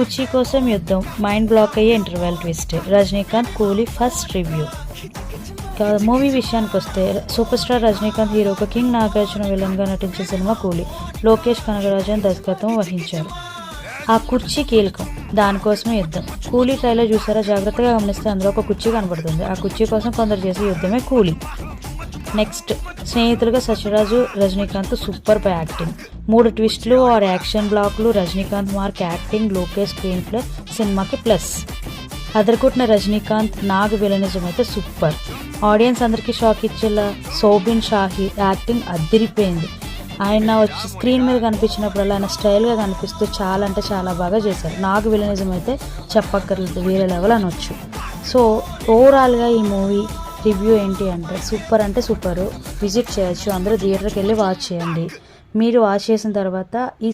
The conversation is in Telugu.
కుర్చీ కోసం యుద్ధం, మైండ్ బ్లాక్ అయ్యే ఇంటర్వెల్ ట్విస్ట్, రజనీకాంత్ కూలీ ఫస్ట్ రివ్యూ. మూవీ విషయానికి వస్తే సూపర్ స్టార్ రజనీకాంత్ హీరోగా, కింగ్ నాగార్జున విలన్గా నటించిన సినిమా కూలీ. లోకేష్ కనగరాజన్ దర్శకత్వం వహించారు. ఆ కుర్చీ కీలకం, దానికోసమే యుద్ధం. కూలీ ట్రైలర్ చూసారా? జాగ్రత్తగా గమనిస్తే అందులో ఒక కుర్చీ కనబడుతుంది. ఆ కుర్చీ కోసం కొందరు చేసే యుద్ధమే కూలీ. నెక్స్ట్, స్నేహితులుగా సత్యరాజు రజనీకాంత్ సూపర్ యాక్టింగ్. 3 ట్విస్టులు ఆర్ యాక్షన్ బ్లాక్లు, Rajinikanth mark acting, Lokesh screenplay సినిమాకి ప్లస్. అదరగొట్టిన రజనీకాంత్ నాగ్ విలనిజం అయితే సూపర్. ఆడియన్స్ అందరికీ షాక్ ఇచ్చేలా సోబిన్ షాహి యాక్టింగ్ అద్దిరిపోయింది. ఆయన వచ్చి స్క్రీన్ మీద కనిపించినప్పుడల్లా ఆయన స్టైల్గా కనిపిస్తూ చాలా అంటే చాలా బాగా చేశారు. నాగ్ విలనిజం అయితే చెప్పక్కర్లేదు, వేరే లెవెల్ అనొచ్చు. సో ఓవరాల్గా ఈ మూవీ రివ్యూ ఏంటి అంటే సూపర్. విజిట్ చేయొచ్చు, అందరూ థియేటర్కి వెళ్ళి వాచ్ చేయండి. మీరు వాచ్ చేసిన తర్వాత ఈ